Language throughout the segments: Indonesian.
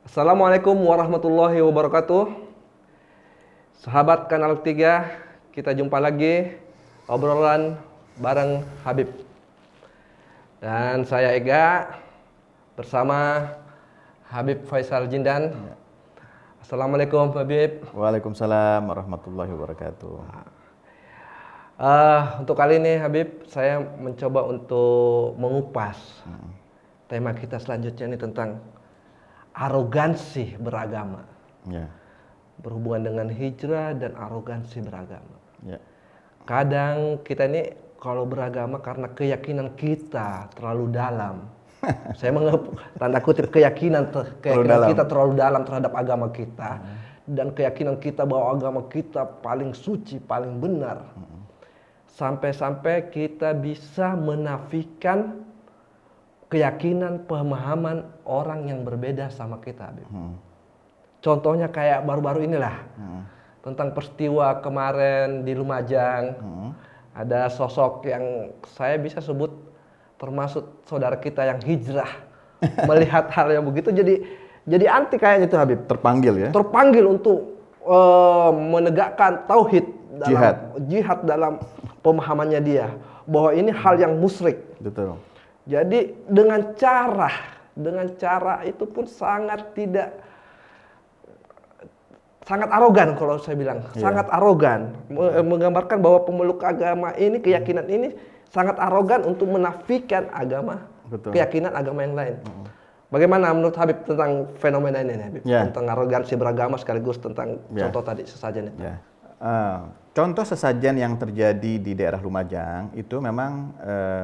Assalamualaikum warahmatullahi wabarakatuh. Sahabat Kanal 3, kita jumpa lagi obrolan bareng Habib. Dan saya Ega bersama Habib Faisal Jindan. Assalamualaikum Habib. Waalaikumsalam warahmatullahi wabarakatuh. Untuk kali ini Habib, saya mencoba untuk mengupas tema kita selanjutnya ini tentang arogansi beragama. Ya. Berhubungan dengan hijrah dan arogansi beragama. Ya. Kadang kita ini kalau beragama karena keyakinan kita terlalu dalam. Saya tanda kutip keyakinan kita terlalu dalam terhadap agama kita. Dan keyakinan kita bahwa agama kita paling suci, paling benar. Sampai-sampai kita bisa menafikan keyakinan, pemahaman orang yang berbeda sama kita, Habib. Contohnya kayak baru-baru inilah, tentang peristiwa kemarin di Lumajang. Ada sosok yang saya bisa sebut termasuk saudara kita yang hijrah. Melihat hal yang begitu jadi anti kayaknya itu, Habib. Terpanggil ya? Terpanggil untuk menegakkan tauhid, jihad dalam pemahamannya dia. Bahwa ini hal yang musyrik. Betul. Jadi dengan cara itu pun sangat arogan kalau saya bilang, sangat arogan, menggambarkan bahwa pemeluk agama ini, keyakinan ini sangat arogan untuk menafikan agama, keyakinan agama yang lain. Bagaimana menurut Habib tentang fenomena ini, Habib? Tentang arogansi beragama sekaligus tentang contoh tadi sesajen itu. Contoh sesajen yang terjadi di daerah Lumajang itu memang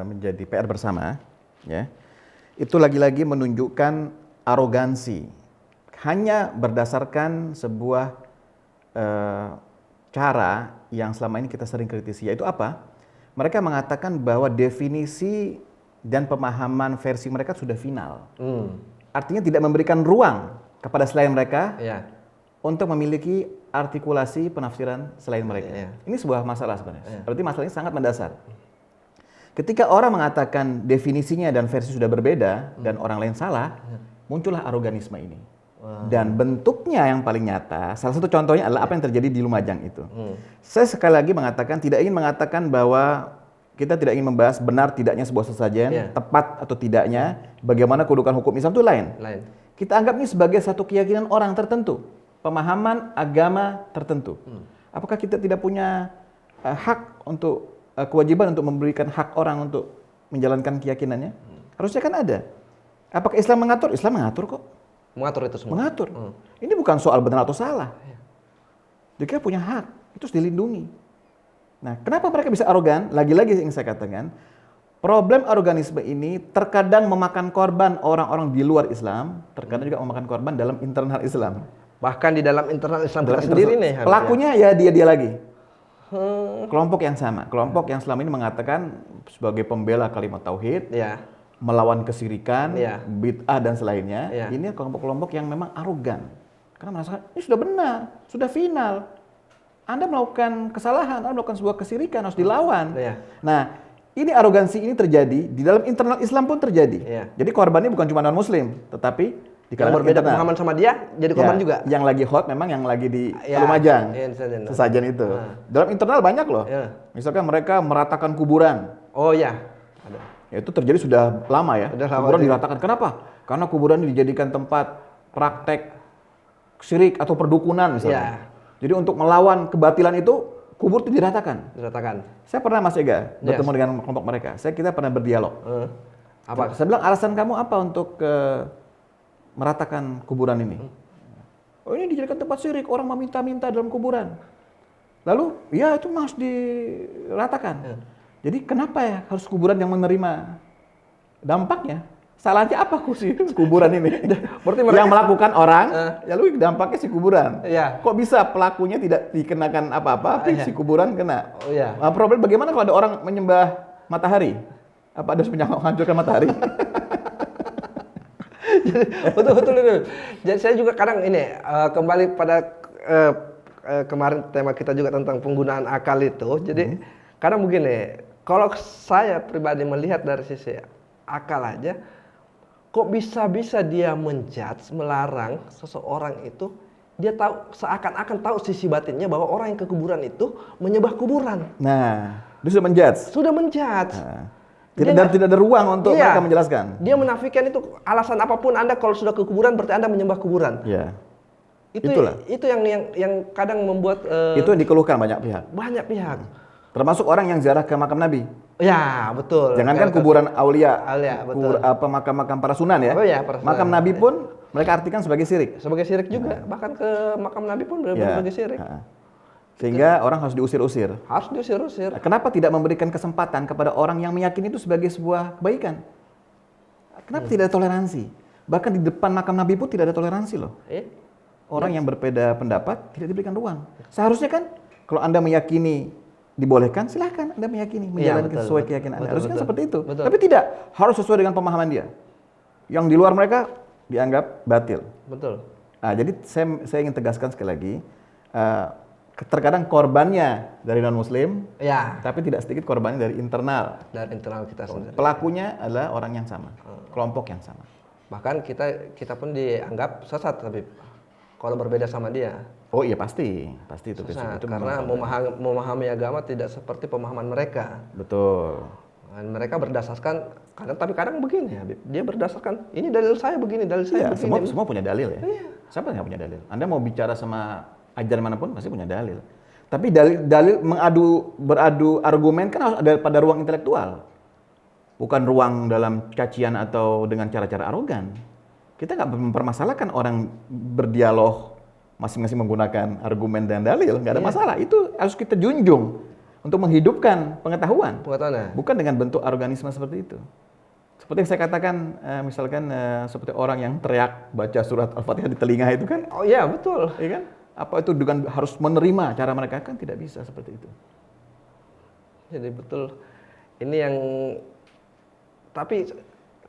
menjadi PR bersama. Ya, itu lagi-lagi menunjukkan arogansi hanya berdasarkan sebuah cara yang selama ini kita sering kritisi, yaitu apa? Mereka mengatakan bahwa definisi dan pemahaman versi mereka sudah final. Artinya tidak memberikan ruang kepada selain mereka untuk memiliki artikulasi penafsiran selain mereka. Ini sebuah masalah sebenarnya. Berarti masalahnya sangat mendasar. Ketika orang mengatakan definisinya dan versi sudah berbeda dan orang lain salah, muncullah aroganisme ini. Dan bentuknya yang paling nyata, salah satu contohnya adalah apa yang terjadi di Lumajang itu. Saya sekali lagi mengatakan, tidak ingin mengatakan bahwa kita tidak ingin membahas benar tidaknya sebuah sesajen, tepat atau tidaknya, bagaimana kedudukan hukum Islam itu lain. Kita anggap ini sebagai satu keyakinan orang tertentu, pemahaman agama tertentu. Apakah kita tidak punya hak untuk kewajiban untuk memberikan hak orang untuk menjalankan keyakinannya? Harusnya kan ada. Apakah Islam mengatur? Islam mengatur kok. Mengatur itu semua? Mengatur. Ini bukan soal benar atau salah. Dia punya hak, itu harus dilindungi. Nah, kenapa mereka bisa arogan? Lagi-lagi yang saya katakan, problem aroganisme ini terkadang memakan korban orang-orang di luar Islam, terkadang juga memakan korban dalam internal Islam. Bahkan di dalam internal Islam kita sendiri nih. Pelakunya ya dia lagi. Kelompok yang sama, kelompok yang selama ini mengatakan sebagai pembela kalimat tauhid, melawan kesirikan, bid'ah dan selainnya. Ini kelompok-kelompok yang memang arogan, karena merasakan ini sudah benar, sudah final. Anda melakukan kesalahan, Anda melakukan sebuah kesirikan, harus dilawan. Nah, ini arogansi ini terjadi di dalam internal Islam pun terjadi. Jadi korbannya bukan cuma non-Muslim, tetapi di yang berbeda pemahaman sama dia jadi korban juga. Yang lagi hot memang yang lagi di Lumajang, sesajen itu. Dalam internal banyak loh. Misalkan mereka meratakan kuburan. Ada. Itu terjadi sudah lama ya. Kuburan diratakan. Kenapa? Karena kuburan ini dijadikan tempat praktek syirik atau perdukunan misalnya. Jadi untuk melawan kebatilan itu, kubur itu diratakan. Saya pernah, Mas Ega, bertemu dengan kelompok mereka. Kita pernah berdialog. Apa? Saya bilang, alasan kamu apa untuk meratakan kuburan ini? Oh, ini dijadikan tempat syirik, orang meminta-minta dalam kuburan. Lalu, ya itu harus diratakan. Jadi kenapa ya harus kuburan yang menerima dampaknya? Salahnya apa sih kuburan ini? Berarti yang melakukan orang, ya lu dampaknya si kuburan. Kok bisa pelakunya tidak dikenakan apa-apa, tapi si kuburan kena? Nah, problem bagaimana kalau ada orang menyembah matahari? Apa ada menghancurkan matahari? Betul. Jadi saya juga kadang ini kembali pada kemarin tema kita juga tentang penggunaan akal itu. Jadi kadang begini, kalau saya pribadi melihat dari sisi akal aja, kok bisa-bisa dia menjudge, melarang seseorang itu, dia tahu seakan-akan tahu sisi batinnya bahwa orang yang ke kuburan itu menyembah kuburan. Nah, dia sudah menjudge. Sudah menjudge. Nah, Dia tidak ada ruang untuk iya, mereka menjelaskan. Dia menafikan itu, alasan apapun Anda kalau sudah ke kuburan berarti Anda menyembah kuburan. Ya. Itulah. Itu yang kadang membuat itu yang dikeluhkan banyak pihak. Banyak pihak. Termasuk orang yang ziarah ke makam Nabi. Ya, betul. Jangankan kuburan aulia, betul. makam-makam para sunan ya. Oh ya, para sunan. Makam Nabi pun mereka artikan sebagai syirik. Sebagai syirik juga. Bahkan ke makam Nabi pun benar-benar sebagai syirik. Sehingga orang harus diusir-usir. Harus diusir-usir. Kenapa tidak memberikan kesempatan kepada orang yang meyakini itu sebagai sebuah kebaikan? Kenapa tidak ada toleransi? Bahkan di depan makam Nabi pun tidak ada toleransi loh. Orang yang berbeda pendapat tidak diberikan ruang. Seharusnya kan kalau Anda meyakini dibolehkan, silahkan Anda meyakini, menjalankan sesuai keyakinan Anda. Harusnya kan seperti itu. Betul. Tapi tidak, harus sesuai dengan pemahaman dia. Yang di luar mereka dianggap batil. Betul. Nah, jadi saya ingin tegaskan sekali lagi, terkadang korbannya dari non-muslim, ya, tapi tidak sedikit korbannya dari internal. Dari internal kita sendiri. Pelakunya adalah orang yang sama, kelompok yang sama. Bahkan kita pun dianggap sesat, tapi kalau berbeda sama dia. Oh iya pasti itu sesat, itu karena memahami agama tidak seperti pemahaman mereka. Betul. Dan mereka berdasarkan kadang begini, Habib. Dia berdasarkan ini dalil saya begini, dalil saya begini. Semua punya dalil ya. Iya. Siapa yang nggak punya dalil? Anda mau bicara sama ajaran manapun pasti punya dalil. Tapi dalil beradu argumen kan harus ada pada ruang intelektual. Bukan ruang dalam cacian atau dengan cara-cara arogan. Kita nggak mempermasalahkan orang berdialog masing-masing menggunakan argumen dan dalil, nggak ada masalah. Itu harus kita junjung untuk menghidupkan pengetahuan. Bukan dengan bentuk aroganisme seperti itu. Seperti yang saya katakan, misalkan seperti orang yang teriak baca surat Al-Fatihah di telinga itu kan. Oh iya, betul. Iya kan? Apa itu dengan harus menerima cara mereka, kan tidak bisa seperti itu. Jadi betul. Ini yang tapi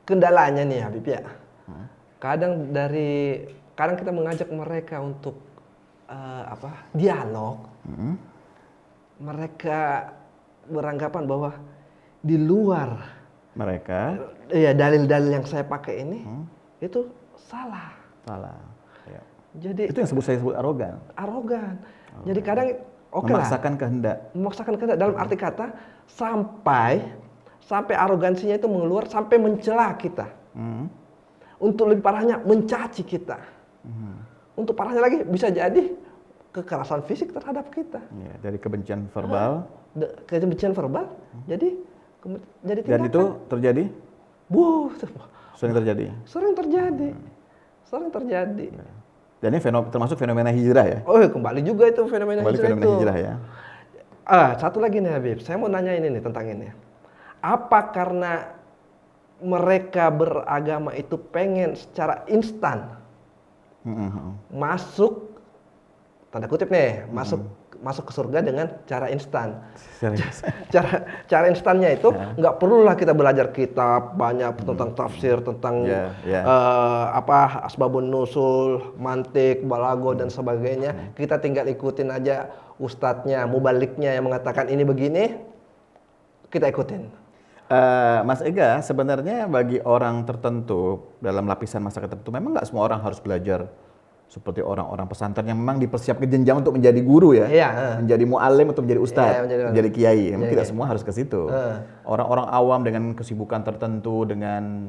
kendalanya nih Habib ya. Kadang kita mengajak mereka untuk dialog. Mereka beranggapan bahwa di luar mereka dalil-dalil yang saya pakai ini itu salah. Ya. Jadi itu yang saya sebut arogan. Jadi kadang memaksakan kehendak dalam arti kata sampai arogansinya itu mengeluar sampai mencela kita. Untuk lebih parahnya mencaci kita. Untuk parahnya lagi bisa jadi kekerasan fisik terhadap kita. Ya, dari kebencian verbal. Jadi tindakan. Dan itu terjadi? Sering terjadi. Sering terjadi. Dan ini termasuk fenomena hijrah ya? Oh, kembali juga itu fenomena hijrah ya. Satu lagi nih Habib, saya mau nanya ini nih tentang ini. Apa karena mereka beragama itu pengen secara instan masuk, tanda kutip nih, masuk ke surga dengan cara instan. cara instannya itu nggak perlulah kita belajar kitab banyak tentang tafsir, tentang asbabun nusul, mantik, balago dan sebagainya. Kita tinggal ikutin aja ustadznya, mubaliknya yang mengatakan ini begini, kita ikutin. Mas Ega, sebenarnya bagi orang tertentu dalam lapisan masyarakat tertentu memang nggak semua orang harus belajar seperti orang-orang pesantren yang memang dipersiapkan jenjang untuk menjadi guru ya, menjadi mu'alim atau menjadi ustadz, menjadi kiai. Memang tidak semua harus ke situ. Orang-orang awam dengan kesibukan tertentu, dengan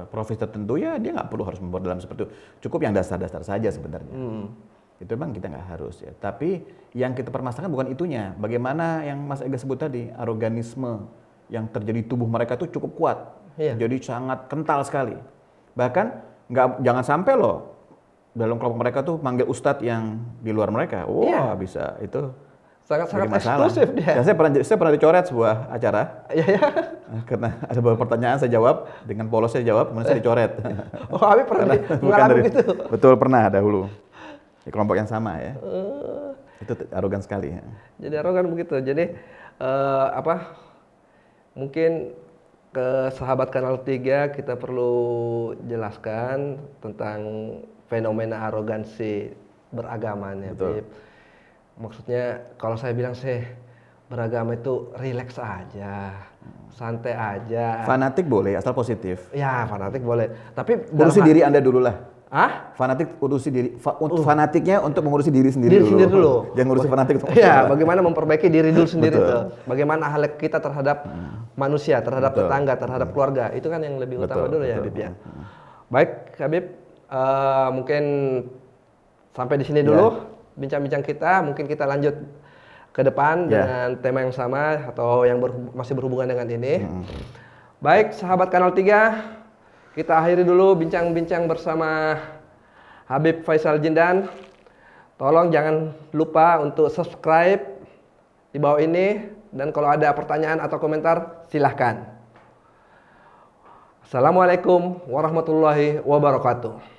profesi tertentu ya dia nggak perlu harus membuat dalam seperti itu. Cukup yang dasar-dasar saja sebenarnya. Itu memang kita nggak harus ya. Tapi yang kita permasalahkan bukan itunya. Bagaimana yang Mas Ega sebut tadi, aroganisme yang terjadi tubuh mereka itu cukup kuat. Jadi sangat kental sekali. Bahkan jangan sampai loh dalam kelompok mereka tuh manggil ustadz yang di luar mereka. Bisa itu sangat eksklusif dia. Dan saya pernah dicoret sebuah acara. Karena ada beberapa pertanyaan saya jawab dengan polos saya jawab, kemudian saya dicoret. Habib pernah mengalami gitu. Betul, pernah dahulu. Di kelompok yang sama ya. Itu arogan sekali. Jadi arogan begitu. Jadi mungkin ke sahabat Kanal 3 kita perlu jelaskan tentang fenomena arogansi beragama nih. Maksudnya kalau saya bilang beragama itu rileks aja, santai aja. Fanatik boleh, asal positif. Ya, fanatik boleh. Tapi Urusi diri Anda dulu lah. Ah? Fanatik urusi diri. Fanatiknya untuk mengurusi diri sendiri Diri sendiri dulu. Jangan ngurusi fanatik untuk Ya, bagaimana memperbaiki diri dulu sendiri Betul. tuh. Bagaimana akhlak kita terhadap manusia, terhadap Betul. tetangga, terhadap keluarga. Itu kan yang lebih utama Betul, dulu ya, betul. Habib ya. Baik, Habib. Mungkin sampai di sini dulu bincang-bincang kita. Mungkin kita lanjut ke depan dengan tema yang sama atau yang masih berhubungan dengan ini. Baik, sahabat Kanal 3. Kita akhiri dulu bincang-bincang bersama Habib Faisal Jindan. Tolong jangan lupa untuk subscribe di bawah ini. Dan kalau ada pertanyaan atau komentar, silahkan. Assalamualaikum warahmatullahi wabarakatuh.